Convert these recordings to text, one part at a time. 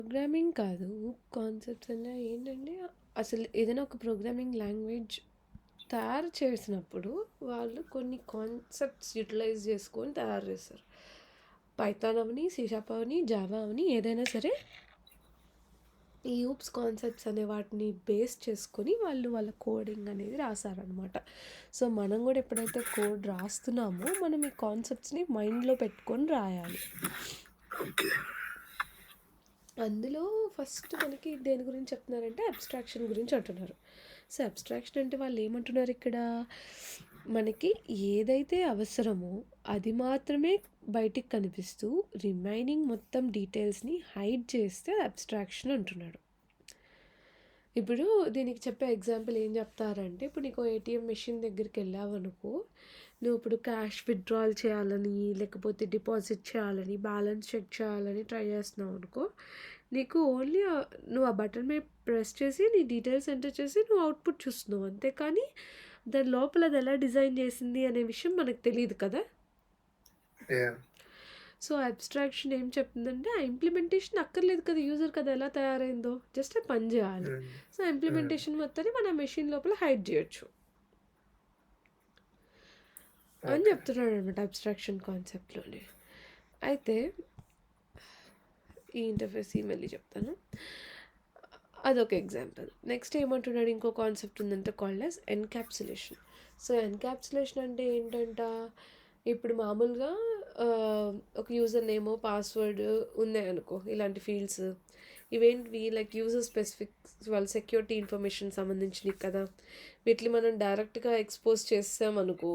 Programming కాదు. Concepts అంటే ఏంటంటే, అసలు ఏదైనా ఒక ప్రోగ్రామింగ్ లాంగ్వేజ్ తయారు చేసినప్పుడు వాళ్ళు కొన్ని కాన్సెప్ట్స్ యూటిలైజ్ చేసుకొని తయారు చేస్తారు. పైథాన్ అవని, సి షార్ప్ అవని, జావా అవని, ఏదైనా సరే ఈ ఊప్స్ కాన్సెప్ట్స్ అనే వాటిని బేస్ చేసుకొని వాళ్ళు వాళ్ళ కోడింగ్ అనేది రాశారనమాట. సో మనం కూడా ఎప్పుడైతే కోడ్ రాస్తున్నామో మనం ఈ కాన్సెప్ట్స్ని మైండ్లో పెట్టుకొని రాయాలి. ఓకే. అందులో ఫస్ట్ మనకి దేని గురించి చెప్తున్నారంటే అబ్స్ట్రాక్షన్ గురించి అంటున్నారు. సో అబ్స్ట్రాక్షన్ అంటే వాళ్ళు ఏమంటున్నారు ఇక్కడ, మనకి ఏదైతే అవసరమో అది మాత్రమే బయటికి కనిపిస్తూ రిమైనింగ్ మొత్తం డీటెయిల్స్ని హైడ్ చేస్తే అబ్స్ట్రాక్షన్ అంటున్నాడు. ఇప్పుడు దీనికి చెప్పే ఎగ్జాంపుల్ ఏం చెప్తారంటే, ఇప్పుడు నీకు ఏటీఎం మెషిన్ దగ్గరికి వెళ్ళావు అనుకో, నువ్వు ఇప్పుడు క్యాష్ విత్డ్రాల్ చేయాలని, లేకపోతే డిపాజిట్ చేయాలని, బ్యాలెన్స్ చెక్ చేయాలని ట్రై చేస్తున్నావు అనుకో, నీకు ఓన్లీ నువ్వు ఆ బటన్ మీద ప్రెస్ చేసి నీ డీటెయిల్స్ ఎంటర్ చేసి నువ్వు అవుట్పుట్ చూస్తున్నావు అంతే. కానీ దాని లోపల అది ఎలా డిజైన్ చేసింది అనే విషయం మనకు తెలియదు కదా. సో అబ్స్ట్రాక్షన్ ఏం చెప్తుందంటే, ఆ ఇంప్లిమెంటేషన్ అక్కర్లేదు కదా, యూజర్ కదా ఎలా తయారైందో, జస్ట్ పని చేయాలి. సో ఇంప్లిమెంటేషన్ మొత్తాన్ని మన మెషిన్ లోపల హైడ్ చేయొచ్చు అని చెప్తున్నాడు అనమాట అబ్స్ట్రాక్షన్ కాన్సెప్ట్లోనే. అయితే ఈ ఇంటర్ఫేస్ మళ్ళీ చెప్తాను, అదొక ఎగ్జాంపుల్. నెక్స్ట్ ఏమంటున్నాడు, ఇంకో కాన్సెప్ట్ ఉందంటే called as encapsulation. So encapsulation అంటే ఏంటంట, ఇప్పుడు మామూలుగా ఒక యూజర్ నేమో పాస్వర్డ్ ఉన్నాయనుకో, ఇలాంటి ఫీల్డ్స్ ఇవేంటివి లైక్ యూజర్ స్పెసిఫిక్ వాళ్ళ సెక్యూరిటీ ఇన్ఫర్మేషన్ సంబంధించినవి కదా. వీటిని మనం డైరెక్ట్గా ఎక్స్పోజ్ చేసామనుకో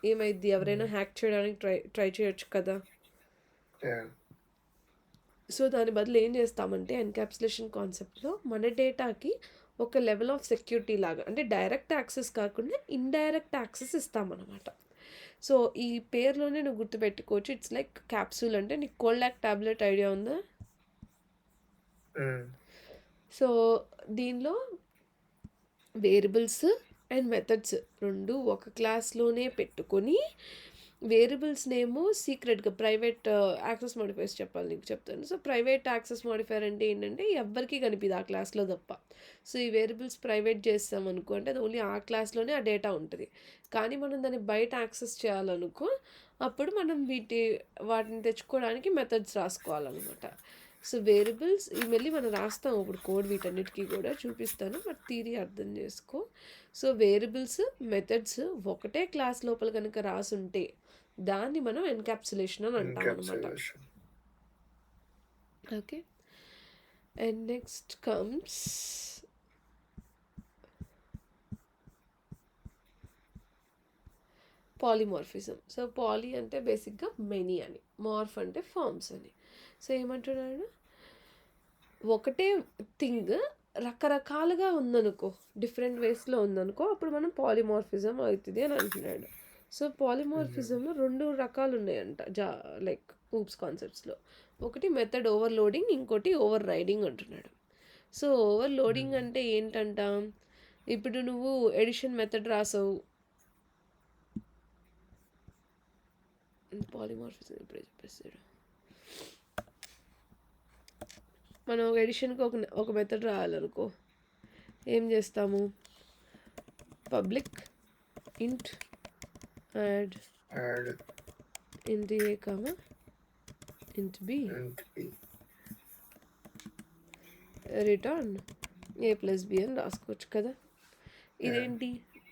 ఏమైద్ది, ఎవరైనా హ్యాక్ చేయడానికి ట్రై చేయొచ్చు కదా. సో దాని బదులు ఏం చేస్తామంటే ఎన్క్యాప్సులేషన్ కాన్సెప్ట్లో మన డేటాకి ఒక లెవెల్ ఆఫ్ సెక్యూరిటీ లాగా, అంటే డైరెక్ట్ యాక్సెస్ కాకుండా ఇండైరెక్ట్ యాక్సెస్ ఇస్తామన్నమాట. సో ఈ పేరులోనే నువ్వు గుర్తుపెట్టుకోవచ్చు, ఇట్స్ లైక్ క్యాప్సూల్. అంటే నీకు కోల్డాక్ టాబ్లెట్ ఐడియా ఉందా? సో దీనిలో వేరియబుల్స్ అండ్ మెథడ్స్ రెండు ఒక క్లాస్లోనే పెట్టుకొని, వేరియబుల్స్ నేమో సీక్రెట్గా ప్రైవేట్ యాక్సెస్ మాడిఫైర్స్ చెప్పాలి నీకు చెప్తాను. సో ప్రైవేట్ యాక్సెస్ మాడిఫైర్ అంటే ఏంటంటే ఎవ్వరికీ కనిపిదు ఆ క్లాస్లో తప్ప. సో ఈ వేరియబుల్స్ ప్రైవేట్ చేస్తాం అనుకో, అంటే అది ఓన్లీ ఆ క్లాస్లోనే ఆ డేటా ఉంటుంది. కానీ మనం దాన్ని బయట యాక్సెస్ చేయాలనుకో అప్పుడు మనం వాటిని తెచ్చుకోవడానికి మెథడ్స్ రాసుకోవాలన్నమాట. సో వేరియబుల్స్ మళ్ళీ మనం రాస్తాం ఇప్పుడు కోడ్, వీటన్నిటికీ కూడా చూపిస్తాను, బట్ థియరీ అర్థం చేసుకో. సో వేరియబుల్స్ మెథడ్స్ ఒకటే క్లాస్ లోపల కనుక రాసుంటే దాన్ని మనం ఎన్క్యాప్సులేషన్ అని అంటాం అనమాట. Okay, and next comes polymorphism. So poly అంటే బేసిక్గా మెనీ అని, మార్ఫ్ అంటే ఫార్మ్స్ అని. సో ఏమంటున్నాడు, ఒకటే థింగ్ రకరకాలుగా ఉందనుకో, డిఫరెంట్ వేస్లో ఉందనుకో, అప్పుడు మనం పాలిమార్ఫిజం అవుతుంది అని అంటున్నాడు. సో పాలిమార్ఫిజంలో రెండు రకాలు ఉన్నాయంట లైక్ ఊప్స్ కాన్సెప్ట్స్లో. ఒకటి మెథడ్ ఓవర్లోడింగ్, ఇంకోటి ఓవర్ రైడింగ్ అంటున్నాడు. సో ఓవర్లోడింగ్ అంటే ఏంటంట, ఇప్పుడు నువ్వు ఎడిషన్ మెథడ్ రాసావు, పాలిమార్ఫిజం ఇప్పుడే చెప్పేస్తాడు. మనం ఒక ఎడిషన్కి ఒక మెథడ్ రాయాలనుకో ఏం చేస్తాము, పబ్లిక్ ఇంట్ యాడ్ ఇంట్ ఏ కామా ఇంట్ బి రిటర్న్ ఏ ప్లస్ బి అని రాసుకోవచ్చు కదా. ఇదేంటి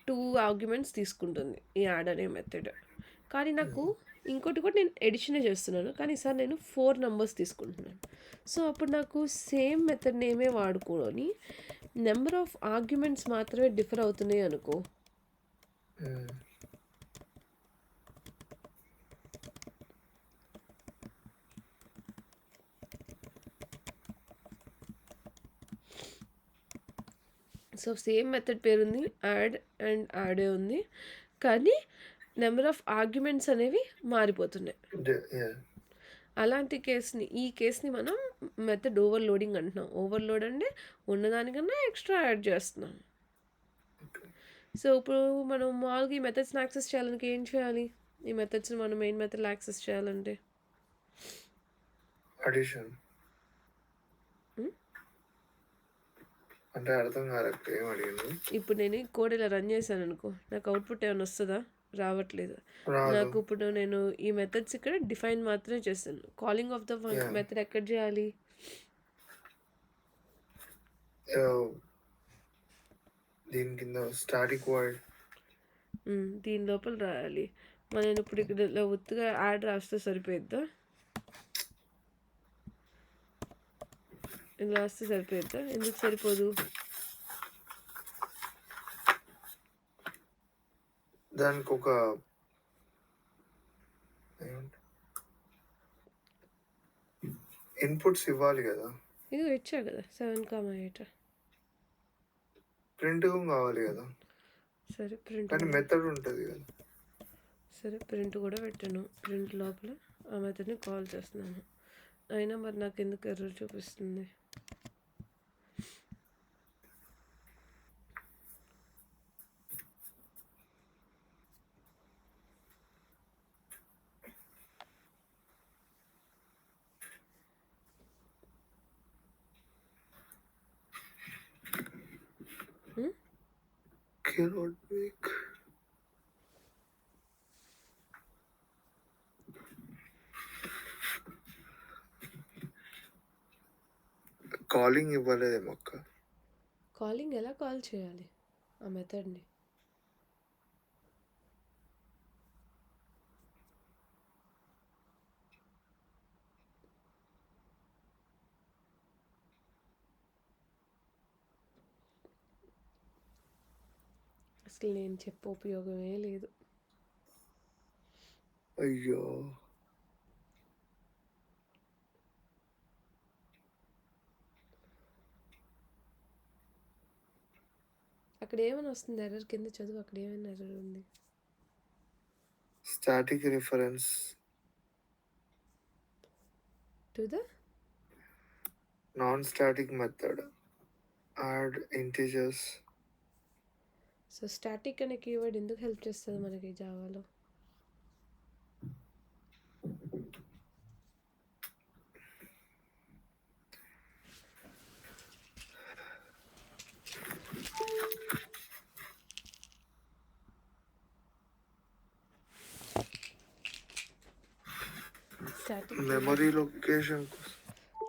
2 ఆర్గ్యుమెంట్స్ తీసుకుంటుంది ఈ యాడ్ అనే మెథడ్. కానీ నాకు ఇంకోటి కూడా నేను ఎడిషనే చేస్తున్నాను, కానీ సార్ నేను 4 నెంబర్స్ తీసుకుంటున్నాను. సో అప్పుడు నాకు సేమ్ మెథడ్ నేమే వాడుకొని నెంబర్ ఆఫ్ ఆర్గ్యుమెంట్స్ మాత్రమే డిఫర్ అవుతున్నాయి అనుకో, సో సేమ్ మెథడ్ పేరుంది, యాడ్ అండ్ యాడే ఉంది, కానీ నెంబర్ ఆఫ్ ఆర్గ్యుమెంట్స్ అనేవి మారిపోతున్నాయి. అలాంటి ఈ కేస్ని మనం మెథడ్ ఓవర్లోడింగ్ అంటున్నాం. ఓవర్లోడ్ అంటే ఉన్నదానికన్నా ఎక్స్ట్రా యాడ్ చేస్తున్నాం. సో ఇప్పుడు మనం మామూలుగా ఈ మెథడ్స్ని యాక్సెస్ చేయాలంటే ఏం చేయాలి, ఈ మెథడ్స్ని మనం మెయిన్ మెథడ్లో యాక్సెస్ చేయాలంటే అడిషన్ అంటే అర్థం కాలేదు ఏం అడిగింది. ఇప్పుడు నేను ఈ కోడ్ ఇలా రన్ చేశాను అనుకో, నాకు అవుట్పుట్ ఏమైనా వస్తుందా? రావట్లేదు. రాదు. నాకు ఇప్పుడు నేను ఈ మెథడ్స్ ఇక్కడ డిఫైన్ మాత్రమే చేస్తాను. Calling of the Yeah. Method ఎక్కడ చేయాలి? దీని కింద స్టాటిక్ వాయిడ్ దీని లోపల రాయాలి. మరి నేను ఇప్పుడు ఇక్కడ ఇలా ఉత్తుగా యాడ్ రాస్తే సరిపోయిద్దా? ఇలా రాస్తే సరిపోయిద్దా? ఎందుకు సరిపోదు? దానికి ఒక ఇన్పుట్స్ ఇవ్వాలి కదా. ఇది ఇచ్చా కదా 7,8. ప్రింట్ కావాలి కదా. సరే ప్రింట్ కానీ మెథడ్ ఉంటుంది కదా. సరే ప్రింట్ కూడా పెట్టాను. ప్రింట్ లోపల ఆ మెథడ్ని కాల్ చేస్తున్నాను. అయినా మరి నాకు ఎందుకు ఎర్రర్ చూపిస్తుంది? Cannot make. కాలింగ్ ఇవ్వలేదేమో అక్క. కాలింగ్ ఎలా కాల్ చేయాలి ఆ మెథడ్ని? అసలు నేను చెప్పే ఉపయోగమే లేదు. అయ్యో, అక్కడ ఏమైనా వస్తుంది ఎర్రర్? కింద చదువు, అక్కడ ఏమైనా ఎర్రర్ ఉంది? Static reference to the non static method add integers. So static అనే కీవర్డ్ ఎందుకు హెల్ప్ చేస్తుంది మనకి జావాలో? Static memory location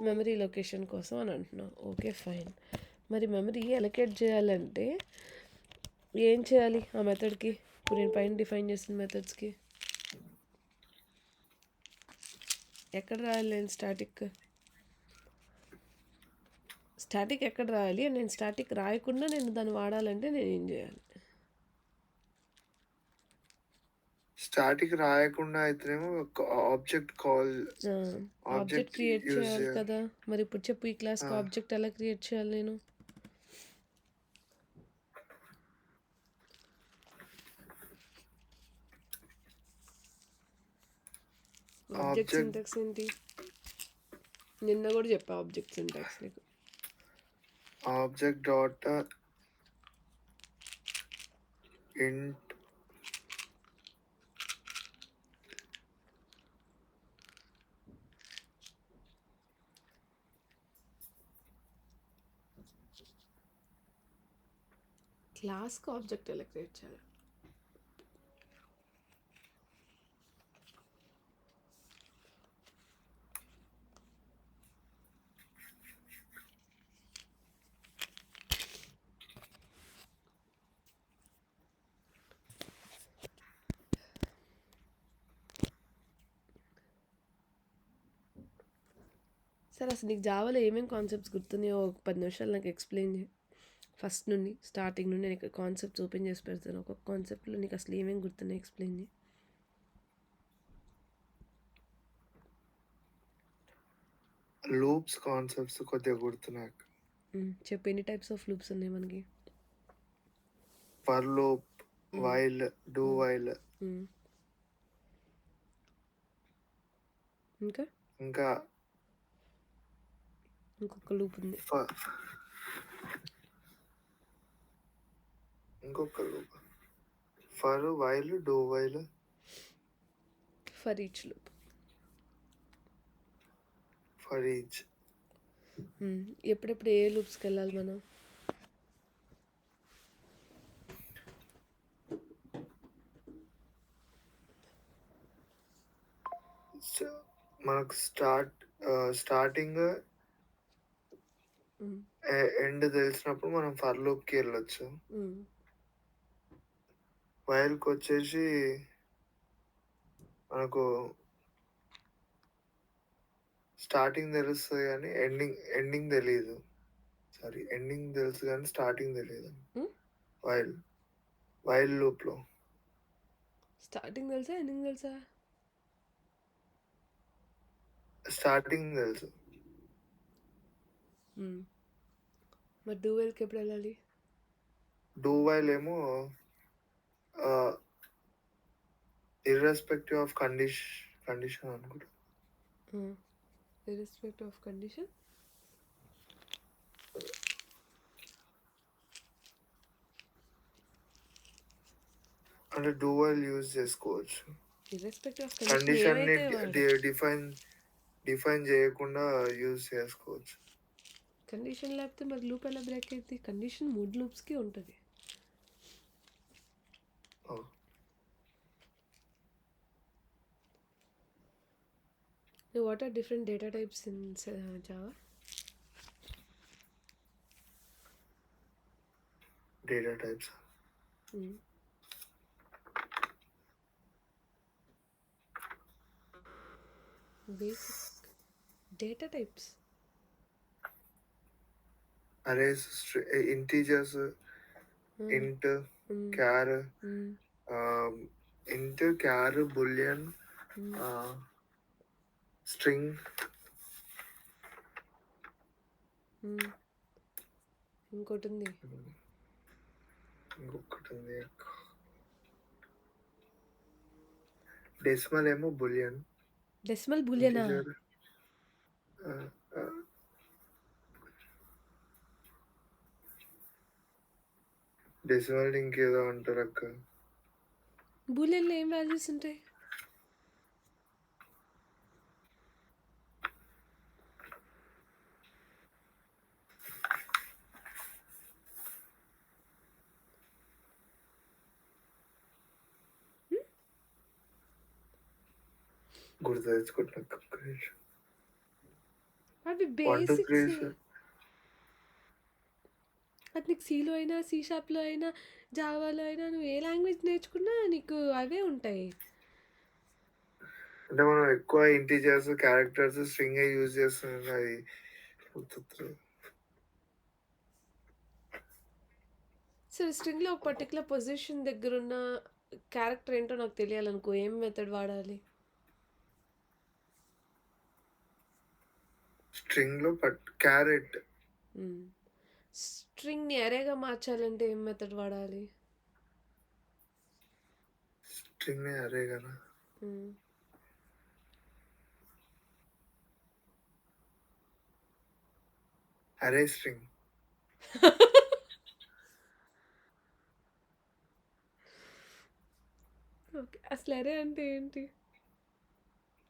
memory location కోసం అని అంటున్నావు. Okay fine. మరి మెమరీ అలొకేట్ చేయాలంటే ఏం చేయాలి ఆ మెథడ్కి? ఇప్పుడు నేను పైన డిఫైన్ చేసిన మెథడ్స్కి ఎక్కడ రాయాలి నేను స్టాటిక్ ఎక్కడ రాయాలి? నేను స్టాటిక్ రాయకుండా నేను దాన్ని వాడాలంటే నేను ఏం చేయాలి? స్టాటిక్ రాయకుండా అయితేనేమో ఆబ్జెక్ట్ కాల్ ఆబ్జెక్ట్ క్రియేట్ చేయాలి కదా. మరి ఇప్పుడు చెప్పు, ఈ క్లాస్కి ఆబ్జెక్ట్ ఎలా క్రియేట్ చేయాలి నేను? ఆబ్జెక్ట్ సింటాక్స్ ఏంటి? నిన్న కూడా చెప్పా ఆబ్జెక్ట్ సింటాక్స్ నీకు. ఆబ్జెక్ట్ డాట్ ఇంట్ క్లాస్కి ఆబ్జెక్ట్ ఎలా క్రియేట్ చేయాలి? సరే అసలు నీకు జావాలో ఏమేమి కాన్సెప్ట్స్ గుర్తున్నాయో ఒక 10 నిమిషాలు నాకు ఎక్స్ప్లెయిన్ చేయి. ఫస్ట్ నుండి స్టార్టింగ్ నుండి నేను ఇక్కడ కాన్సెప్ట్స్ ఓపెన్ చేసి పెడతాను. ఒక్కొక్క కాన్సెప్ట్లో నీకు అసలు ఏమేమి గుర్తున్నాయి ఎక్స్ప్లెయిన్ చేయి. లూప్స్ కాన్సెప్ట్స్ కొద్దిగా గుర్తున్నాయి. చెప్పు, ఎన్ని టైప్స్ ఆఫ్ లూప్స్ ఉన్నాయి మనకి? For loop, while, do while, ఇంకా ఇంకొక లూప్ ఉంది. ఇంకొక loop for while, do while, for each loop. For each. ఎప్పుడెప్పుడు ఏ లూప్స్కి వెళ్ళాలి మనం? మనకు స్టార్టింగ్ హ్మ్. ఎండ్ తెలిసినప్పుడు మనం ఫర్ లూప్‌కి వెళ్ళొచ్చు. హ్మ్. వైల్‌కొచ్చేసి మనకు స్టార్టింగ్ తెలుస్తది గానీ ఎండింగ్ తెలీదు. ఎండింగ్ తెలుసు గానీ స్టార్టింగ్ తెలీదు. హ్మ్. వైల్ లూప్‌లో. స్టార్టింగ్ తెలుసా? ఎండింగ్ తెలుసా? స్టార్టింగ్ తెలుసు. హ్మ్. మరి డూ వైల్‌కి ఎప్పుడెళ్ళాలి? డూ వైల్ ఏమో ఆహ్, ఇర్రెస్పెక్టివ్ ఆఫ్ కండిషన్ అనుకుంటా. హ్మ్. Irrespective of condition. అంటే డూ వైల్ యూజ్ చేసుకోవచ్చు. ఇర్రెస్పెక్టివ్ ఆఫ్ కండిషన్ కండిషన్‌ని ఏమైతే వాడు. డిఫైన్ చేయకుండా యూజ్ చేసుకోవచ్చు. కండిషన్ లేకపోతే మరి లూప్ ఎలా బ్రేక్ అయిద్ది? కండిషన్ 3 లూప్స్‌కి ఉంటది. Oh! What are different data types in Java? Data types. Hmm. Basic data types. Arrays, integers, hmm. Int, హ్మ్. క్యార్, హ్మ్. ఇంట్, క్యార్, బూలియన్, హ్మ్. స్ట్రింగ్. హ్మ్. ఇంకోటుంది. ఇంకొకటుంది. డెసిమల్ ఏమో బూలియన్. డెసిమల్ బూలియనా? ఇంటీజర్ ఆహ్, ఆహ్, డెసిమల్ ఇంకేదో అంటారక్క. బూలియన్‌లో ఏం వాల్యూస్ ఉంటాయి? హ్మ్. గుర్తు తెచ్చుకుంటున్నా ఒక్క నిమిషం. అవి 1, 2, 3 బేసిక్స్. అది నీకు సీలో అయినా, సి షార్ప్‌లో అయినా, జావాలో అయినా నువ్వు ఏ లాంగ్వేజ్ నేర్చుకున్నా నీకు అవే ఉంటాయి. అంటే మనం ఎక్కువ ఇంటీజర్స్, క్యారెక్టర్స్, స్ట్రింగే యూజ్ చేస్తున్నాం. అది గుర్తొత్తలేదు. సరే స్ట్రింగ్‌లో ఒక పర్టిక్యులర్ పొజిషన్ దగ్గరున్న క్యారెక్టర్ ఏంటో నాకు తెలియాలనుకో ఏం మెథడ్ వాడాలి? స్ట్రింగ్‌లో క్యారెట్. హ్మ్. స్ట్రింగ్‌ని అరేగా మార్చాలంటే ఏం మెథడ్ వాడాలి? స్ట్రింగ్‌ని అరే కదా! హ్మ్. అరే స్ట్రింగ్. ఓకే. అసలు అరే అంటే ఏంటి?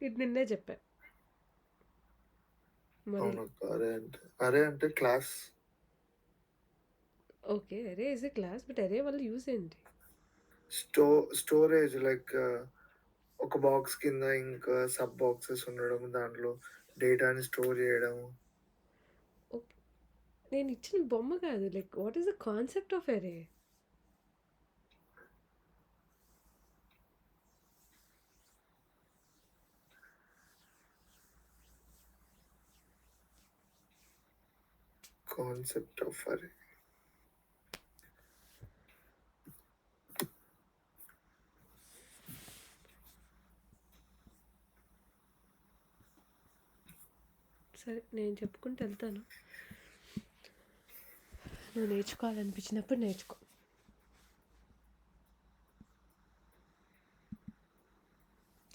ఇది నిన్నే చెప్పా. మళ్ళీ. అవునక్క. అరే అంటే క్లాస్. ఓకే. అరే ఈజ్ ఎ క్లాస్. బట్ అరే వల్ల యూజ్ ఏంటి? స్టోరేజ్ లైక్ ఒక బాక్స్ కింద ఇంకా సబ్ బాక్సెస్ ఉండడం, దాంట్లో డేటాని స్టోర్ చేయడం. ఓకే. నేను ఇచ్చిన బొమ్మ కాదు. Like what is the concept of అరే? కాన్సెప్ట్ ఆఫ్ అరే. సరే నేను చెప్పుకుంటూ వెళ్తాను. నువ్వు నేర్చుకోవాలనిపించినప్పుడు నేర్చుకో.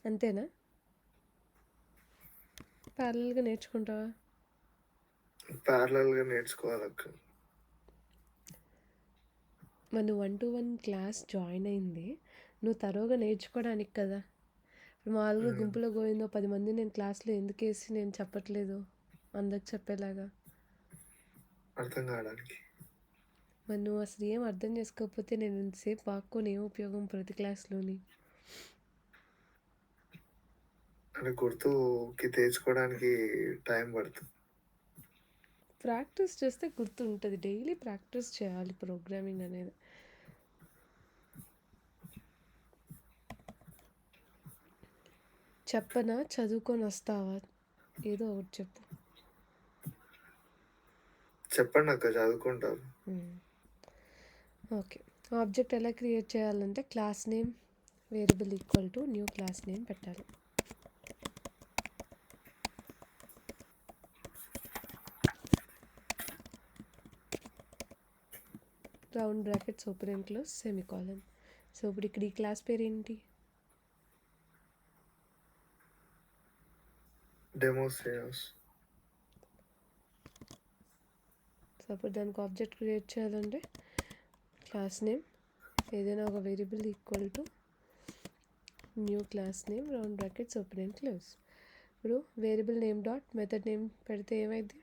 అంతేనా? ప్యారలల్‌గా నేర్చుకుంటావా? ప్యారలల్‌గా నేర్చుకోవాలక్క. మరి నువ్వు 1-to-1 క్లాస్ జాయిన్ అయింది నువ్వు తరోగా నేర్చుకోవడానికి కదా. ఇప్పుడు మామూలుగా హ్మ్. గుంపులో గోవిందో 10 మంది నేను క్లాస్లో ఎందుకేసి నేను చెప్పట్లేదు అందరికి చెప్పేలాగా. అర్థం కావడానికి. మరి నువ్వు అసలు ఏం అర్థం చేసుకోకపోతే నేను ఇంతసేపు వాక్కొని ఏం ఉపయోగం ప్రతి క్లాస్లోని? కానీ గుర్తుకి తెచ్చుకోవడానికి టైం పడుతుంది. ప్రాక్టీస్ చేస్తే గుర్తుంటుంది. డైలీ ప్రాక్టీస్ చేయాలి ప్రోగ్రామింగ్ అనేది. చెప్పనా, చదువుకొని వస్తావా? ఏదో ఒకటి చెప్పు. చెప్పండి అక్క, చదువుకుంటాను. ఓకే. ఆబ్జెక్ట్ ఎలా క్రియేట్ చేయాలంటే class name variable equal to new class name పెట్టాలి. Round brackets open and close semicolon. So ఇప్పుడు ఇక్కడ ఈ క్లాస్ పేరు ఏంటి? డెమో శ్రీనివాస్. సో అప్పుడు దానికి ఆబ్జెక్ట్ క్రియేట్ చేయాలంటే క్లాస్ నేమ్ ఏదైనా ఒక variable equal to new class name round brackets open and close. ఇప్పుడు variable name dot method name పెడితే ఏమైంది?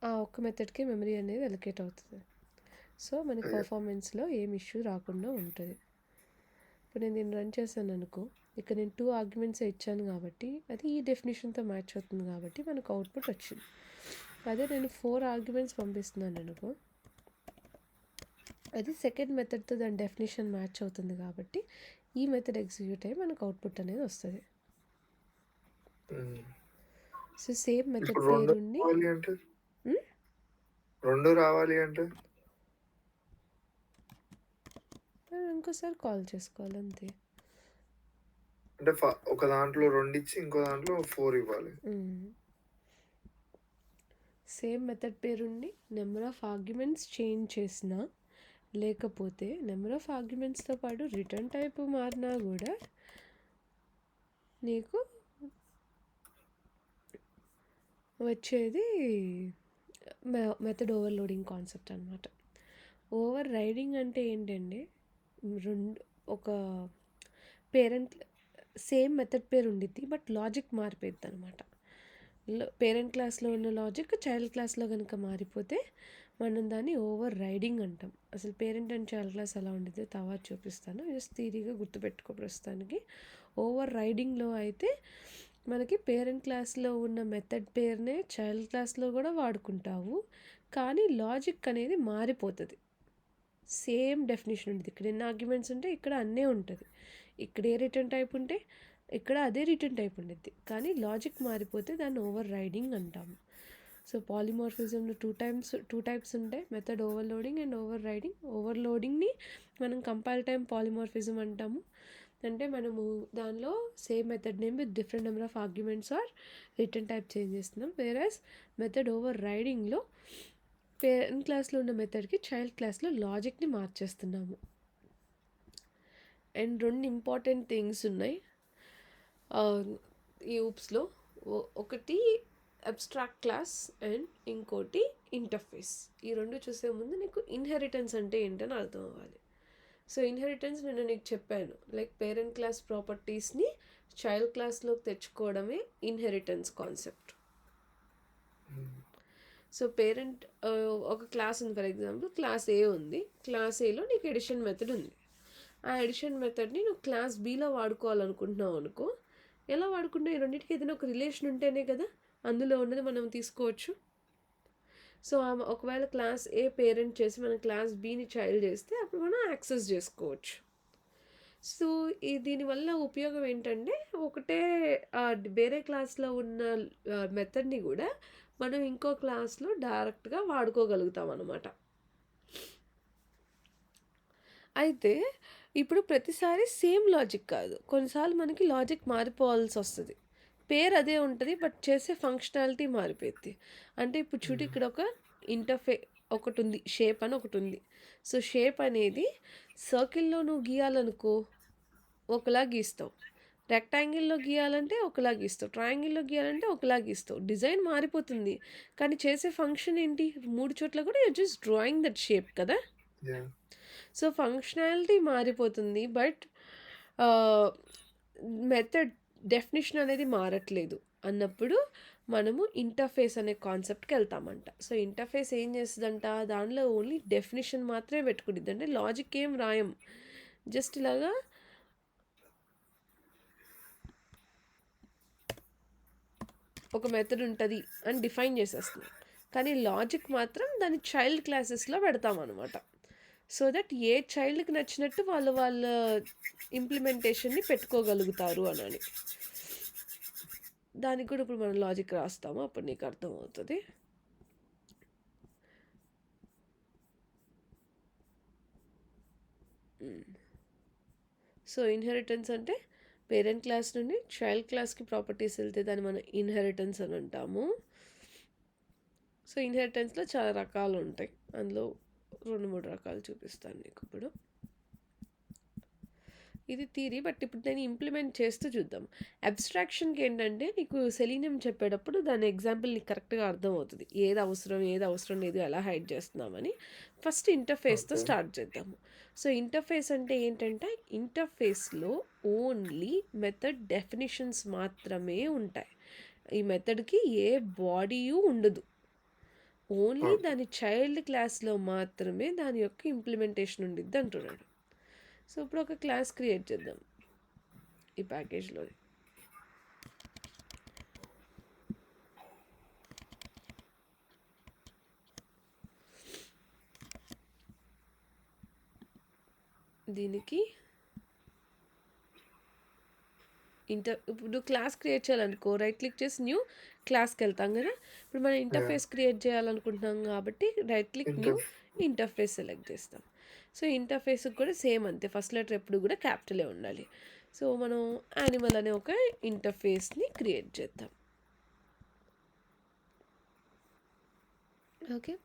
ఆ ఒక్క మెథడ్కి మెమరీ అనేది అలొకేట్ అవుతుంది. సో మనకి పర్ఫార్మెన్స్లో ఏం ఇష్యూ రాకుండా ఉంటుంది. ఇప్పుడు నేను దీన్ని రన్ చేశాను అనుకో, ఇక్కడ నేను 2 ఆర్గ్యుమెంట్స్ ఇచ్చాను కాబట్టి అది ఈ డెఫినేషన్తో మ్యాచ్ అవుతుంది కాబట్టి మనకు అవుట్పుట్ వచ్చింది. అదే నేను 4 ఆర్గ్యుమెంట్స్ పంపిస్తున్నాను అనుకో, అది సెకండ్ మెథడ్తో దాని డెఫినేషన్ మ్యాచ్ అవుతుంది కాబట్టి ఈ మెథడ్ ఎగ్జిక్యూట్ అయ్యి మనకు అవుట్పుట్ అనేది వస్తుంది. సో సేమ్ మెథడ్ పేరుండి రెండు రావాలి అంటే ఇంకోసారి కాల్ చేసుకోవాలి అంతే. అంటే ఒక దాంట్లో 2 ఇచ్చి ఇంకో దాంట్లో 4 ఇవ్వాలి. సేమ్ మెథడ్ పేరుండి నెంబర్ ఆఫ్ ఆర్గ్యుమెంట్స్ చేంజ్ చేసినా లేకపోతే నెంబర్ ఆఫ్ ఆర్గ్యుమెంట్స్తో పాటు రిటర్న్ టైప్ మారినా కూడా నీకు వచ్చేది మెథడ్ ఓవర్లోడింగ్ కాన్సెప్ట్ అనమాట. ఓవర్ రైడింగ్ అంటే ఏంటంటే ఒక పేరెంట్ సేమ్ మెథడ్ పేరు ఉండిద్ది బట్ లాజిక్ మారిపోద్ది అనమాట. పేరెంట్ క్లాస్లో ఉన్న లాజిక్ చైల్డ్ క్లాస్లో కనుక మారిపోతే మనం దాన్ని ఓవర్ రైడింగ్ అంటాం. అసలు పేరెంట్ అండ్ చైల్డ్ క్లాస్ ఎలా ఉండిద్దో తర్వాత చూపిస్తాను, జస్ట్ థియరీగా గుర్తుపెట్టుకో ప్రస్తుతానికి. ఓవర్ రైడింగ్లో అయితే మనకి పేరెంట్ క్లాస్లో ఉన్న మెథడ్ పేరునే చైల్డ్ క్లాస్లో కూడా వాడుకుంటావు, కానీ లాజిక్ అనేది మారిపోతుంది. సేమ్ డెఫినేషన్ ఉంటుంది. ఇక్కడ ఎన్ని ఆర్గ్యుమెంట్స్ ఉంటే ఇక్కడ అన్నీ ఉంటుంది. ఇక్కడ ఏ రిటర్న్ టైప్ ఉంటే ఇక్కడ అదే రిటర్న్ టైప్ ఉండిద్ది, కానీ లాజిక్ మారిపోతే దాన్ని ఓవర్ రైడింగ్ అంటాము. సో పాలిమార్ఫిజంలో టూ టైప్స్ ఉంటాయి, method overloading and over riding. ఓవర్లోడింగ్ని మనం కంపైల్ టైం పాలిమార్ఫిజం అంటాము. అంటే మనము దానిలో same method name with different number of arguments or return type change చేస్తున్నాం. వేరస్ మెథడ్ ఓవర్ రైడింగ్లో పేరెంట్ క్లాస్లో ఉన్న మెథడ్కి చైల్డ్ క్లాస్లో లాజిక్ని మార్చేస్తున్నాము. అండ్ 2 ఇంపార్టెంట్ థింగ్స్ ఉన్నాయి ఈ ఊప్స్లో. ఒకటి అబ్స్ట్రాక్ట్ క్లాస్ అండ్ ఇంకోటి ఇంటర్ఫేస్. ఈ 2 చూసే ముందు నీకు ఇన్హెరిటెన్స్ అంటే ఏంటని అర్థం అవ్వాలి. సో ఇన్హెరిటెన్స్ నేను నీకు చెప్పాను, లైక్ పేరెంట్ క్లాస్ ప్రాపర్టీస్ని చైల్డ్ క్లాస్లోకి తెచ్చుకోవడమే ఇన్హెరిటెన్స్ కాన్సెప్ట్. సో పేరెంట్ ఒక క్లాస్ ఉంది, ఫర్ ఎగ్జాంపుల్ క్లాస్ ఏ ఉంది. క్లాస్ ఏలో నీకు ఎడిషన్ మెథడ్ ఉంది. ఆ ఎడిషన్ మెథడ్ని నువ్వు క్లాస్ బీలో వాడుకోవాలనుకుంటున్నావు అనుకో, ఎలా వాడుకుంటావు? ఈ రెండింటికి ఏదైనా ఒక రిలేషన్ ఉంటేనే కదా అందులో ఉన్నది మనం తీసుకోవచ్చు. సో ఒకవేళ క్లాస్ ఏ పేరెంట్ చేసి మనం క్లాస్ బీని చైల్డ్ చేస్తే అప్పుడు మనం యాక్సెస్ చేసుకోవచ్చు. సో దీనివల్ల ఉపయోగం ఏంటంటే ఒకటే వేరే క్లాస్లో ఉన్న మెథడ్ని కూడా మనం ఇంకో క్లాస్లో డైరెక్ట్గా వాడుకోగలుగుతాం అన్నమాట. అయితే ఇప్పుడు ప్రతిసారి సేమ్ లాజిక్ కాదు, కొన్నిసార్లు మనకి లాజిక్ మారిపోవాల్సి వస్తుంది. పేరు అదే ఉంటుంది బట్ చేసే ఫంక్షనాలిటీ మారిపోద్ది. అంటే ఇప్పుడు చూడు, ఇక్కడ ఒక ఒకటి ఉంది, షేప్ అని ఒకటి ఉంది. సో షేప్ అనేది సర్కిల్లో నువ్వు గీయాలనుకో ఒకలా గీస్తావు, రెక్టాంగిల్లో గీయాలంటే ఒకలా గీస్తావు, ట్రయాంగిల్లో గీయాలంటే ఒకలా గీస్తావు. డిజైన్ మారిపోతుంది కానీ చేసే ఫంక్షన్ ఏంటి? 3 చోట్ల కూడా you just drawing that shape కదా. సో ఫంక్షనాలిటీ మారిపోతుంది బట్ మెథడ్ డెఫినేషన్ అనేది మారట్లేదు అన్నప్పుడు మనము ఇంటర్ఫేస్ అనే కాన్సెప్ట్కి వెళ్తామంట. సో ఇంటర్ఫేస్ ఏం చేస్తుందంట, దానిలో ఓన్లీ డెఫినేషన్ మాత్రమే పెట్టుకుంటుంది. అంటే లాజిక్ ఏం రాయం, జస్ట్ ఇలాగా ఒక మెథడ్ ఉంటుంది అని డిఫైన్ చేసేస్తున్నాం. కానీ లాజిక్ మాత్రం దాని చైల్డ్ క్లాసెస్లో పెడతాం అనమాట. సో దట్ ఏ చైల్డ్కి నచ్చినట్టు వాళ్ళ ఇంప్లిమెంటేషన్ని పెట్టుకోగలుగుతారు అని. దానికి కూడా ఇప్పుడు మనం లాజిక్ రాస్తాము, అప్పుడు నీకు అర్థమవుతుంది. సో ఇన్హెరిటెన్స్ అంటే పేరెంట్ క్లాస్ నుండి చైల్డ్ క్లాస్కి ప్రాపర్టీస్ వెళ్తే దాన్ని మనం ఇన్హెరిటెన్స్ అని అంటాము. సో ఇన్హెరిటెన్స్లో చాలా రకాలు ఉంటాయి, అందులో 2-3 రకాలు చూపిస్తాను నీకు ఇప్పుడు. ఇది థియరీ, బట్ ఇప్పుడు నేను ఇంప్లిమెంట్ చేస్తూ చూద్దాం. అబ్స్ట్రాక్షన్కి ఏంటంటే నీకు సెలీనియం చెప్పేటప్పుడు దాని ఎగ్జాంపుల్ నీకు కరెక్ట్గా అర్థమవుతుంది, ఏది అవసరం లేదు, ఎలా హైడ్ చేస్తున్నామని. ఫస్ట్ ఇంటర్ఫేస్తో స్టార్ట్ చేద్దాము. సో ఇంటర్ఫేస్ అంటే ఏంటంటే ఇంటర్ఫేస్లో ఓన్లీ మెథడ్ డెఫినిషన్స్ మాత్రమే ఉంటాయి. ఈ మెథడ్కి ఏ బాడీయూ ఉండదు, ఓన్లీ దాని చైల్డ్ క్లాస్లో మాత్రమే దాని యొక్క ఇంప్లిమెంటేషన్ ఉండిద్ది అంటున్నాడు. సో ఇప్పుడు ఒక క్లాస్ క్రియేట్ చేద్దాం ఈ ప్యాకేజ్లో. దీనికి ఇప్పుడు క్లాస్ క్రియేట్ చేయాలనుకో, రైట్ క్లిక్ చేసి న్యూ క్లాస్కి వెళ్తాం కదా. ఇప్పుడు మనం ఇంటర్ఫేస్ క్రియేట్ చేయాలనుకుంటున్నాం కాబట్టి right click new interface select చేస్తాం. సో ఇంటర్ఫేస్కి కూడా సేమ్ అంతే, ఫస్ట్ లెటర్ ఎప్పుడు కూడా క్యాపిటలే ఉండాలి. సో మనం యానిమల్ అనే ఒక ఇంటర్ఫేస్ని క్రియేట్ చేద్దాం. ఓకే,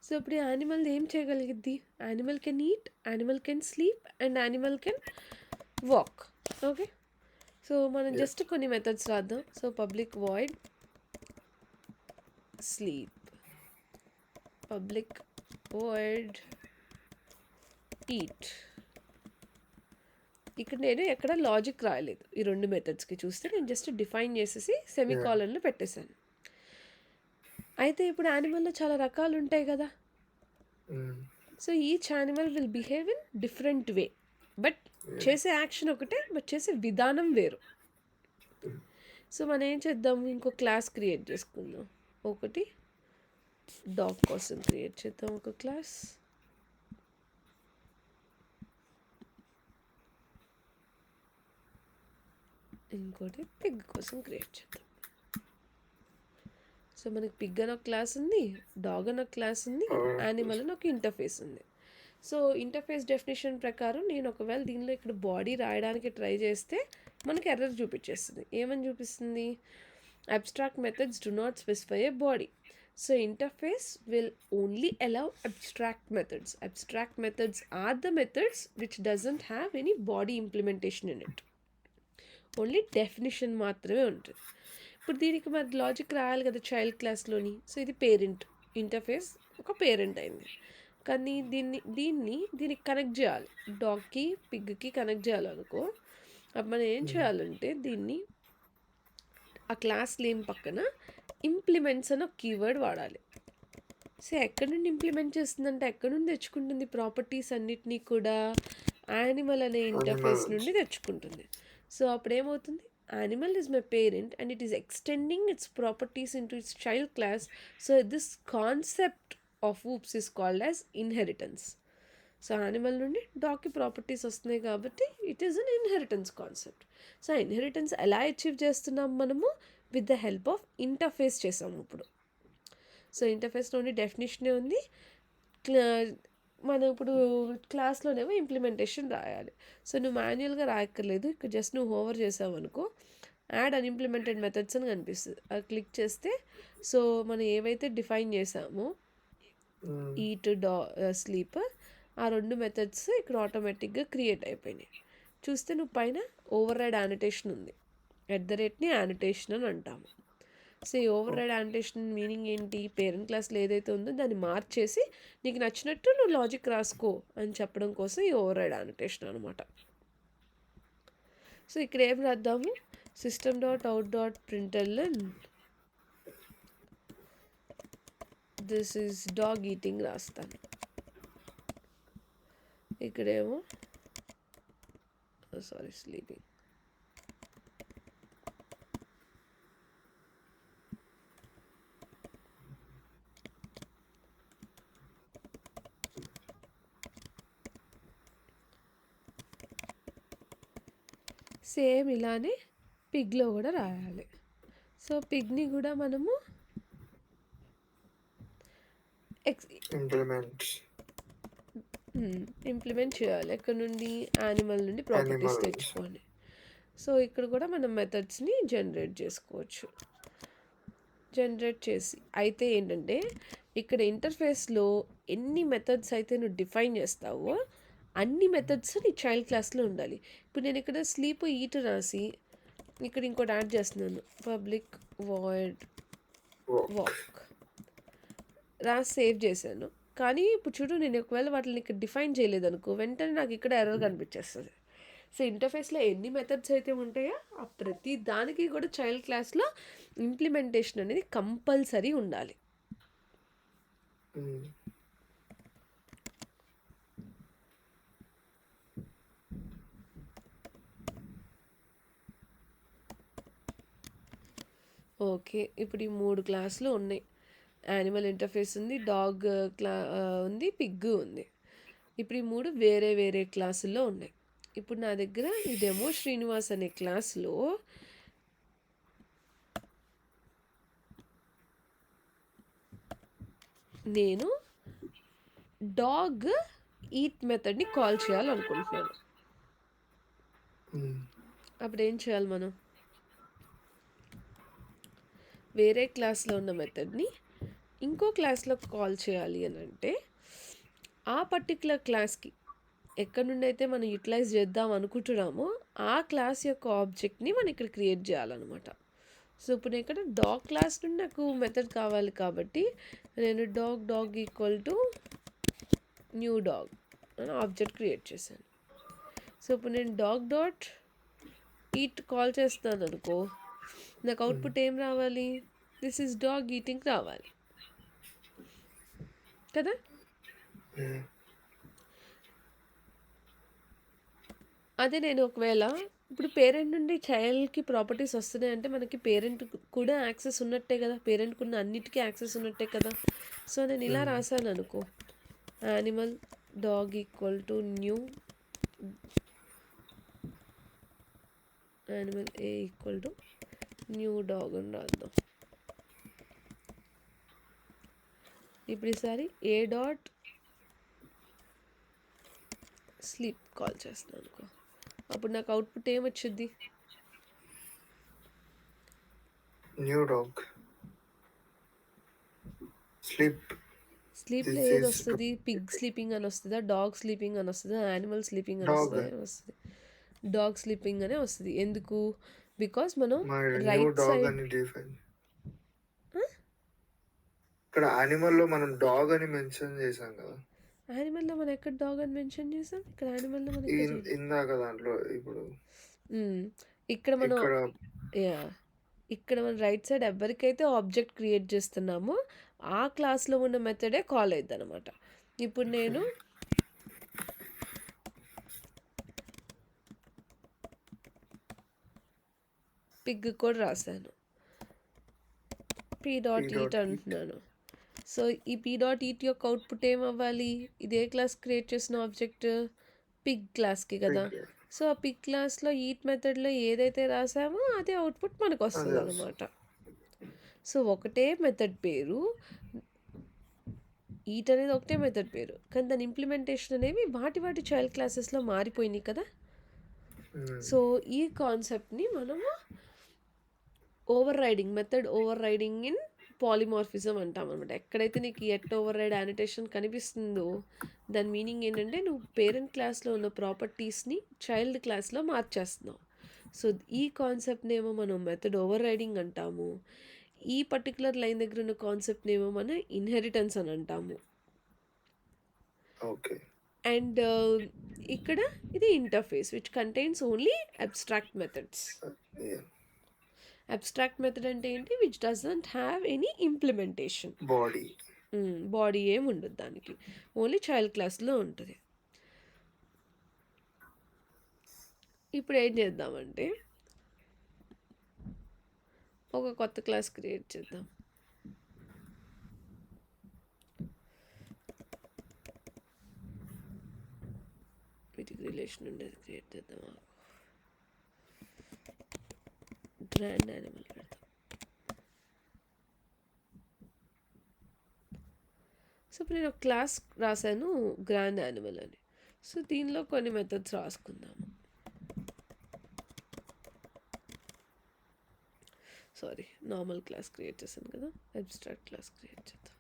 సో ఇప్పుడు యానిమల్ ఏం చేయగలిగిద్ది? Animal can eat, animal can sleep and animal can walk. Okay, so మనం జస్ట్ కొన్ని మెథడ్స్ రాద్దాం. So public void sleep, public void eat. ఇక్కడ నేను ఎక్కడ లాజిక్ రాయలేదు ఈ 2 మెథడ్స్కి. చూస్తే నేను జస్ట్ డిఫైన్ చేసేసి సెమీకాలన్లో పెట్టేశాను. అయితే ఇప్పుడు యానిమల్లో చాలా రకాలు ఉంటాయి కదా. So each animal will behave in different way, but చేసే యాక్షన్ ఒకటే, బట్ చేసే విధానం వేరు. సో మనం ఏం చేద్దాం, ఇంకో క్లాస్ క్రియేట్ చేసుకుందాం. ఒకటి డాగ్ కోసం క్రియేట్ చేద్దాం ఒక క్లాస్. ఇంకోటి పిగ్ కోసం క్రియేట్ చేద్దాం. సో మనకి పిగ్ అని ఒక క్లాస్ ఉంది, డాగ్ అని ఒక క్లాస్ ఉంది, యానిమల్ అని ఒక ఇంటర్ఫేస్ ఉంది. సో ఇంటర్ఫేస్ డెఫినేషన్ ప్రకారం నేను ఒకవేళ దీనిలో ఇక్కడ బాడీ రాయడానికి ట్రై చేస్తే మనకి ఎర్రర్ చూపించేస్తుంది. ఏమని చూపిస్తుంది? Abstract methods do not specify a body. So interface will only allow abstract methods. Abstract methods are the methods which doesn't have any body implementation in it. Only definition మాత్రమే ఉంటుంది. ఇప్పుడు దీనికి మరి లాజిక్ రాయాలి కదా చైల్డ్ క్లాస్లోని. So ఇది parent, interface ఒక పేరెంట్ అయింది. కానీ దీనికి కనెక్ట్ చేయాలి, డాగ్కి పిగ్కి కనెక్ట్ చేయాలనుకో. అప్పుడు మనం ఏం చేయాలంటే దీన్ని ఆ క్లాస్ నేమ్ పక్కన ఇంప్లిమెంట్స్ అని ఒక కీవర్డ్ వాడాలి. సో ఎక్కడి నుండి ఇంప్లిమెంట్ చేస్తుందంటే ఎక్కడి నుండి తెచ్చుకుంటుంది ప్రాపర్టీస్ అన్నిటినీ కూడా? యానిమల్ అనే ఇంటర్ఫేస్ నుండి తెచ్చుకుంటుంది. సో అప్పుడు ఏమవుతుంది, animal is my parent and it is extending its properties into its child class. So this concept of oops is called as inheritance. So animal నుండి డాగ్కి ప్రాపర్టీస్ వస్తున్నాయి కాబట్టి it is an inheritance concept. So inheritance ఎలా achieve చేస్తున్నాం మనము? With the help of interface చేసాము ఇప్పుడు. So ఇంటర్ఫేస్లోని డెఫినేషనే ఉంది, మనం ఇప్పుడు క్లాస్లోనేమో ఇంప్లిమెంటేషన్ రాయాలి. సో నువ్వు మాన్యువల్గా రాయక్కర్లేదు, ఇక్కడ జస్ట్ నువ్వు హోవర్ చేసావు అనుకో, యాడ్ అన్ఇంప్లిమెంటెడ్ మెథడ్స్ అని కనిపిస్తుంది. అది క్లిక్ చేస్తే సో మనం ఏవైతే డిఫైన్ చేసామో ఈట్, స్లీప్, ఆ 2 మెథడ్స్ ఇక్కడ ఆటోమేటిక్గా క్రియేట్ అయిపోయినాయి. చూస్తే నువ్వు పైన ఓవర్ రైడ్ యానిటేషన్ ఉంది, @ యానిటేషన్ అని అంటాము. సో ఈ ఓవర్ రైడ్ యానిటేషన్ మీనింగ్ ఏంటి? పేరెంట్ క్లాస్లో ఏదైతే ఉందో దాన్ని మార్చేసి నీకు నచ్చినట్టు నువ్వు లాజిక్ రాసుకో అని చెప్పడం కోసం ఈ ఓవర్ రైడ్ యానిటేషన్ అనమాట. సో ఇక్కడ ఏం రాద్దాము, system.out.println this is dog eating రాస్తాను. ఇక్కడేమో స్లీపింగ్. సేమ్ ఇలానే పిగ్లో కూడా రాయాలి. సో పిగ్ని కూడా మనము ఇంప్లిమెంట్ ఇంప్లిమెంట్ చేయాలి. ఎక్కడ నుండి? యానిమల్ నుండి ప్రాపర్టీస్ యానిమల్. తెచ్చుకొని. సో ఇక్కడ కూడా మనం మెథడ్స్ని జనరేట్ చేసుకోవచ్చు. జనరేట్ చేసి అయితే ఏంటంటే ఇక్కడ ఇంటర్ఫేస్లో ఎన్ని మెథడ్స్ అయితే నువ్వు డిఫైన్ చేస్తావో అన్ని మెథడ్స్ నీ చైల్డ్ క్లాస్లో ఉండాలి. ఇప్పుడు నేను ఇక్కడ స్లీప్ ఈట్ రాసి ఇక్కడ ఇంకోటి యాడ్ చేస్తున్నాను, పబ్లిక్ వాయిడ్ వాక్ రాసి సేవ్ చేశాను. కానీ ఇప్పుడు చూడు, నేను ఒకవేళ వాటిని ఇక్కడ డిఫైన్ చేయలేదు అనుకో, వెంటనే నాకు ఇక్కడ ఎర్రర్ కనిపించేస్తుంది. సో ఇంటర్ఫేస్లో ఎన్ని మెథడ్స్ అయితే ఉంటాయో ఆ ప్రతి దానికి కూడా చైల్డ్ క్లాస్లో ఇంప్లిమెంటేషన్ అనేది కంపల్సరీ ఉండాలి. ఓకే, ఇప్పుడు ఈ 3 క్లాసులు ఉన్నాయి. యానిమల్ ఇంటర్ఫేస్ ఉంది, డాగ్ ఉంది, పిగ్ ఉంది. ఇప్పుడు ఈ 3 వేరే వేరే క్లాసుల్లో ఉన్నాయి. ఇప్పుడు నా దగ్గర ఈ డెమో శ్రీనివాస్ అనే క్లాస్లో నేను డాగ్ ఈట్ మెథడ్ని కాల్ చేయాలనుకుంటున్నాను. అప్పుడు ఏం చేయాలి మనం? వేరే క్లాస్లో ఉన్న మెథడ్ని ఇంకో క్లాస్లో కాల్ చేయాలి అని అంటే ఆ పర్టికులర్ క్లాస్కి ఎక్కడి నుండి అయితే మనం యూటిలైజ్ చేద్దాం అనుకుంటున్నామో ఆ క్లాస్ యొక్క ఆబ్జెక్ట్ని మనం ఇక్కడ క్రియేట్ చేయాలన్నమాట. సో ఇప్పుడు నేను ఇక్కడ డాగ్ క్లాస్ నుండి నాకు మెథడ్ కావాలి కాబట్టి నేను dog equal to new dog అని ఆబ్జెక్ట్ క్రియేట్ చేశాను. సో ఇప్పుడు నేను డాట్ ఈట్ కాల్ చేస్తాను అనుకో, నాకు అవుట్పుట్ ఏం రావాలి? దిస్ ఈజ్ డాగ్ ఈటింగ్ రావాలి కదా. అదే నేను ఒకవేళ ఇప్పుడు పేరెంట్ నుండి చైల్డ్కి ప్రాపర్టీస్ వస్తున్నాయి అంటే మనకి పేరెంట్ కూడా యాక్సెస్ ఉన్నట్టే కదా, పేరెంట్కి ఉన్న అన్నిటికీ యాక్సెస్ ఉన్నట్టే కదా. సో నేను ఇలా రాశాను అనుకో, animal dog equal to new animal A equal to new dog అని రాద్దాం. ఇప్పుడు ఈసారి ఏ డాట్ స్లీప్ కాల్ చేస్తున్నాను అనుకో, అప్పుడు నాకు అవుట్పుట్ ఏమొచ్చుద్ది? న్యూ డాగ్ స్లీప్లో ఏది వస్తుంది? పిగ్ స్లీపింగ్ అని వస్తుందా, డాగ్ స్లీపింగ్ అని వస్తుందా, యానిమల్ స్లీపింగ్ అని వస్తుంది? డాగ్ స్లీపింగ్ అనే వస్తుంది. ఎందుకు? బికాస్ మనం రైట్ సైడ్ ఇక్కడ యానిమల్లో మనం డాగ్ అని మెన్షన్ చేసాం కదా. యానిమల్లో మనం ఎక్కడ డాగ్ అని మెన్షన్ చేసాం? ఇక్కడ యానిమల్లో మనం ఇందాక దాంట్లో ఇప్పుడు ఇక్కడ మనం రైట్ సైడ్ ఎవరికైతే ఆబ్జెక్ట్ క్రియేట్ చేస్తున్నామో ఆ క్లాస్లో ఉన్న మెథడే కాల్ అవుతుంది అనమాట. ఇప్పుడు నేను పిగ్ కూడా రాశాను, p.eat అంటున్నాను. సో ఈ p.eat యొక్క అవుట్పుట్ ఏమవ్వాలి? ఇదే క్లాస్ క్రియేట్ చేసిన ఆబ్జెక్ట్ పిగ్ క్లాస్కి కదా. సో ఆ పిగ్ క్లాస్లో ఈట్ మెథడ్లో ఏదైతే రాసామో అదే అవుట్పుట్ మనకు వస్తుంది అనమాట. సో ఒకటే మెథడ్ పేరు, ఈట్ అనేది ఒకటే మెథడ్ పేరు, కానీ దాని ఇంప్లిమెంటేషన్ అనేవి వాటి చైల్డ్ క్లాసెస్లో మారిపోయినాయి కదా. సో ఈ కాన్సెప్ట్ని మనము method over riding in polymorphism అంటాం అనమాట. ఎక్కడైతే నీకు ఎట్ ఓవర్ రైడ్ యానిటేషన్ కనిపిస్తుందో దాని మీనింగ్ ఏంటంటే నువ్వు పేరెంట్ క్లాస్లో ఉన్న ప్రాపర్టీస్ని చైల్డ్ క్లాస్లో మార్చేస్తున్నావు. సో ఈ కాన్సెప్ట్ని ఏమో మనం మెథడ్ ఓవర్ రైడింగ్ అంటాము. ఈ పర్టికులర్ లైన్ దగ్గర ఉన్న కాన్సెప్ట్ని ఏమో మనం ఇన్హెరిటెన్స్ అని అంటాము. అండ్ ఇక్కడ ఇది interface which contains only abstract methods. Abstract method అంటే ఏంటి? Which doesn't have any implementation. Body ఏమి ఉండదు దానికి, ఓన్లీ చైల్డ్ క్లాస్లో ఉంటుంది. ఇప్పుడు ఏం చేద్దామంటే ఒక కొత్త క్లాస్ క్రియేట్ చేద్దాం. వీటికి రిలేషన్ ఉండేది క్రియేట్ చేద్దాం. గ్రాండ్ యానిమల్ పెడతాం. సో ఇప్పుడు నేను ఒక క్లాస్ రాశాను గ్రాండ్ యానిమల్ అని. సో దీనిలో కొన్ని మెథడ్స్ రాసుకుందాము. సారీ, నార్మల్ క్లాస్ క్రియేట్ చేశాను కదా, అబ్స్ట్రాక్ట్ క్లాస్ క్రియేట్ చేద్దాం.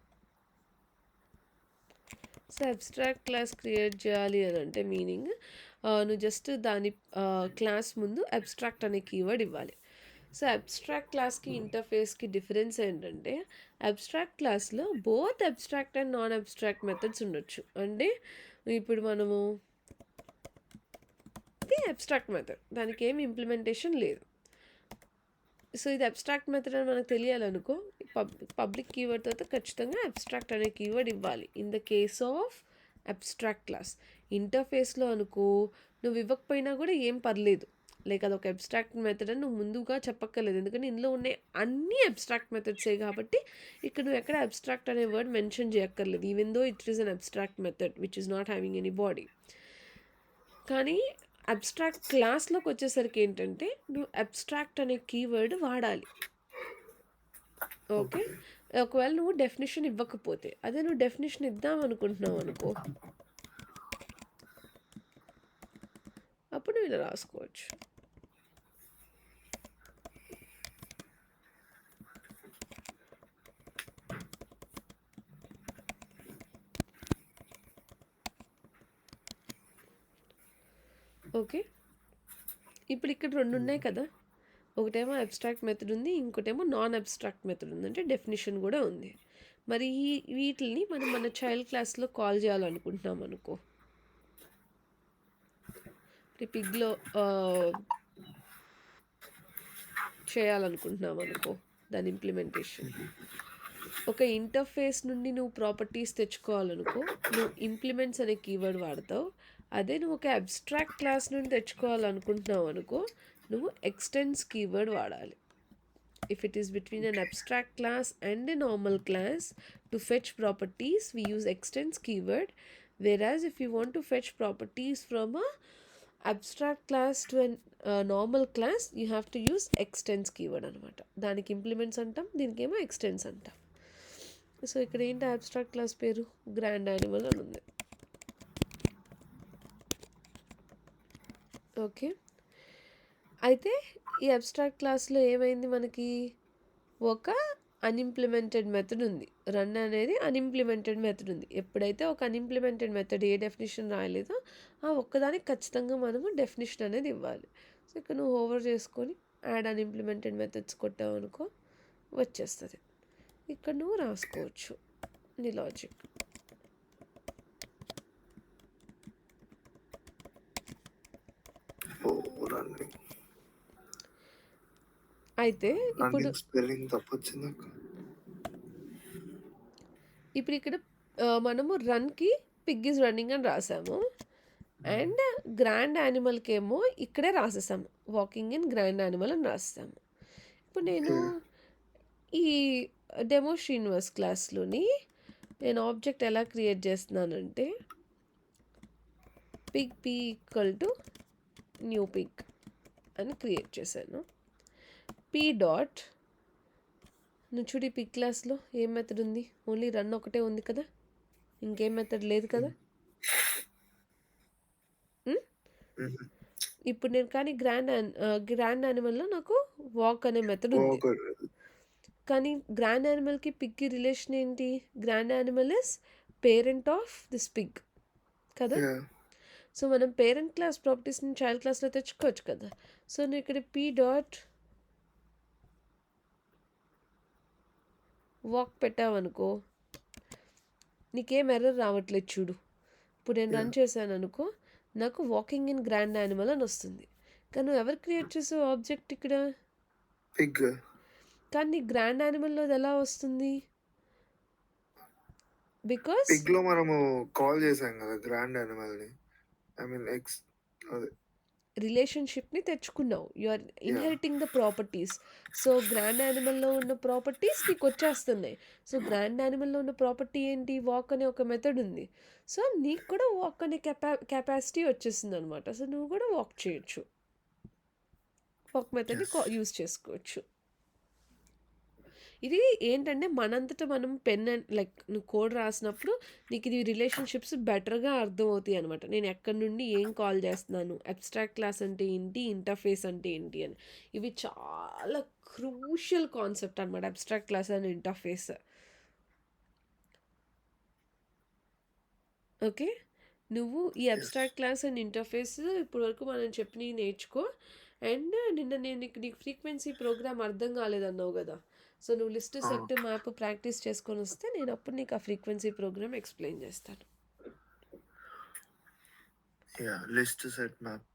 సో అబ్స్ట్రాక్ట్ క్లాస్ క్రియేట్ చేయాలి అని అంటే మీనింగ్, నువ్వు జస్ట్ దాని క్లాస్ ముందు అబ్స్ట్రాక్ట్ అనే కీవర్డ్ ఇవ్వాలి. సో అబ్స్ట్రాక్ట్ క్లాస్కి ఇంటర్ఫేస్కి డిఫరెన్స్ ఏంటంటే, అబ్స్ట్రాక్ట్ క్లాస్లో both abstract and non abstract methods ఉండొచ్చు. అంటే ఇప్పుడు మనము ఇది అబ్స్ట్రాక్ట్ మెథడ్, దానికి ఏమి ఇంప్లిమెంటేషన్ లేదు. సో ఇది అబ్స్ట్రాక్ట్ మెథడ్ అని మనకు తెలియాలనుకో, పబ్లిక్ కీవర్డ్ తర్వాత ఖచ్చితంగా అబ్స్ట్రాక్ట్ అనే కీవర్డ్ ఇవ్వాలి. In the case of abstract class ఇంటర్ఫేస్లో అనుకో, నువ్వు ఇవ్వకపోయినా కూడా ఏం పర్లేదు, లైక్ అదొక అబ్స్ట్రాక్ట్ మెథడ్ అని నువ్వు ముందుగా చెప్పక్కర్లేదు, ఎందుకంటే ఇందులో ఉండే అన్ని అబ్స్ట్రాక్ట్ మెథడ్సే కాబట్టి ఇక్కడ నువ్వు ఎక్కడ అబ్స్ట్రాక్ట్ అనే వర్డ్ మెన్షన్ చేయక్కర్లేదు, even though it is an abstract method which is not having any body. కానీ అబ్స్ట్రాక్ట్ క్లాస్లోకి వచ్చేసరికి ఏంటంటే నువ్వు అబ్స్ట్రాక్ట్ అనే కీవర్డ్ వాడాలి. ఓకే, ఒకవేళ నువ్వు డెఫినేషన్ ఇవ్వకపోతే, అదే నువ్వు డెఫినేషన్ ఇద్దాం అనుకుంటున్నావు అనుకో, అప్పుడు నువ్వు ఇలా రాసుకోవచ్చు. ఓకే, ఇప్పుడు ఇక్కడ రెండు ఉన్నాయి కదా, ఒకటేమో అబ్స్ట్రాక్ట్ మెథడ్ ఉంది, ఇంకోటేమో నాన్ అబ్స్ట్రాక్ట్ మెథడ్ ఉంది, అంటే డెఫినేషన్ కూడా ఉంది. మరి వీటిని మనం మన చైల్డ్ క్లాస్లో కాల్ చేయాలనుకుంటున్నాం అనుకో, పిగ్లో చేయాలనుకుంటున్నాం అనుకో దాని ఇంప్లిమెంటేషన్, ఒక ఇంటర్ఫేస్ నుండి నువ్వు ప్రాపర్టీస్ తెచ్చుకోవాలనుకో, నువ్వు ఇంప్లిమెంట్స్ అనే కీవర్డ్ వాడతావు. అదే నువ్వు ఒక అబ్స్ట్రాక్ట్ క్లాస్ నుండి తెచ్చుకోవాలనుకుంటున్నావు అనుకో, నువ్వు ఎక్స్టెండ్స్ కీవర్డ్ వాడాలి. If it is between an abstract class and a normal class, to fetch properties we use extends keyword, whereas if you want to fetch properties from a abstract class to an normal class, you have to use extends keyword అనమాట. దానికి implements అంటాం, దీనికేమో extends అంటాం. So ఇక్కడ ఏంటి abstract class పేరు grand animal అని ఉంది. Okay, అయితే ఈ అబ్స్ట్రాక్ట్ క్లాస్లో ఏమైంది, మనకి ఒక అన్ఇంప్లిమెంటెడ్ మెథడ్ ఉంది, రన్ అనేది అన్ఇంప్లిమెంటెడ్ మెథడ్ ఉంది. ఎప్పుడైతే ఒక అన్ఇంప్లిమెంటెడ్ మెథడ్ ఏ డెఫినేషన్ రాయలేదో ఆ ఒక్కదానికి ఖచ్చితంగా మనము డెఫినేషన్ అనేది ఇవ్వాలి. సో ఇక్కడ నువ్వు ఓవర్ చేసుకొని యాడ్ అన్ఇంప్లిమెంటెడ్ మెథడ్స్ కొట్టావు అనుకో, వచ్చేస్తుంది. ఇక్కడ నువ్వు రాసుకోవచ్చు నీ లాజిక్. అయితే ఇప్పుడు ఇక్కడ మనము రన్కి పిగ్ ఈజ్ రన్నింగ్ అని రాసాము, అండ్ గ్రాండ్ యానిమల్కి ఏమో ఇక్కడే రాసేసాము వాకింగ్ ఇన్ గ్రాండ్ యానిమల్ అని రాస్తాము. ఇప్పుడు నేను ఈ డెమో శ్రీనివాస్ క్లాస్లోని నేను ఆబ్జెక్ట్ ఎలా క్రియేట్ చేస్తున్నానంటే, Pig P equal to new Pig అని క్రియేట్ చేశాను. పీ డాట్, నువ్వు చూడు ఈ పిగ్ క్లాస్లో ఏం మెథడ్ ఉంది, ఓన్లీ రన్ ఒకటే ఉంది కదా, ఇంకేం మెథడ్ లేదు కదా. ఇప్పుడు నేను కానీ గ్రాండ్ యానిమల్లో నాకు వాక్ అనే మెథడ్ ఉంది, కానీ గ్రాండ్ యానిమల్కి పిగ్కి రిలేషన్ ఏంటి, grand animal is parent of this Pig కదా. సో మనం పేరెంట్ క్లాస్ ప్రాపర్టీస్ని చైల్డ్ క్లాస్లో తెచ్చుకోవచ్చు కదా. సో నువ్వు ఇక్కడ పీ డాట్ వాక్ పెట్టావనుకో, నీకేం ఎర్రర్ రావట్లేదు చూడు. ఇప్పుడు నేను రన్ చేశాను అనుకో, నాకు వాకింగ్ ఇన్ గ్రాండ్ యానిమల్ అని వస్తుంది. కానీ నువ్వు ఎవరు క్రియేట్ చేసావు ఆబ్జెక్ట్ ఇక్కడ, పిగ్. కానీ గ్రాండ్ యానిమల్లో అది ఎలా వస్తుంది, బికాస్ పిగ్ లో మనము కాల్ చేసాం కదా గ్రాండ్ యానిమల్ ని, ఐ మీన్ రిలేషన్షిప్ని తెచ్చుకున్నావు, you are inheriting the properties. So grand యానిమల్లో ఉన్న ప్రాపర్టీస్ నీకు వచ్చేస్తున్నాయి. సో గ్రాండ్ యానిమల్లో ఉన్న ప్రాపర్టీ ఏంటి, వాక్ అనే ఒక మెథడ్ ఉంది. సో నీకు కూడా వాక్ అనే కెపాసిటీ వచ్చేసింది అనమాట. సో నువ్వు కూడా వాక్ చేయొచ్చు. ఫాక్ మెథడ్ని యెస్. యూస్ చేసుకోవచ్చు. ఇది ఏంటంటే మనంతట మనం పెన్ అండ్ లైక్ నువ్వు కోడ్ రాసినప్పుడు నీకు ఇది రిలేషన్షిప్స్ బెటర్గా అర్థమవుతాయి అనమాట. నేను ఎక్కడి నుండి ఏం కాల్ చేస్తున్నాను, అబ్స్ట్రాక్ట్ క్లాస్ అంటే ఏంటి, ఇంటర్ఫేస్ అంటే ఏంటి అని. ఇవి చాలా క్రూషియల్ కాన్సెప్ట్ అనమాట, abstract class and interface. Okay, నువ్వు ఈ yes. Abstract class and interface ఇప్పటి వరకు మనం చెప్పినవి నేర్చుకో. అండ్ నిన్న నేను నీకు ఫ్రీక్వెన్సీ ప్రోగ్రామ్ అర్థం కాలేదన్నావు కదా, సో నువ్వు లిస్ట్ ఆ! సెట్ మ్యాప్ ప్రాక్టీస్ చేసుకొని వస్తే నేను అప్పుడు నీకు ఆ ఫ్రీక్వెన్సీ ప్రోగ్రామ్ ఎక్స్ప్లెయిన్ చేస్తాను. యాహ్! List set map.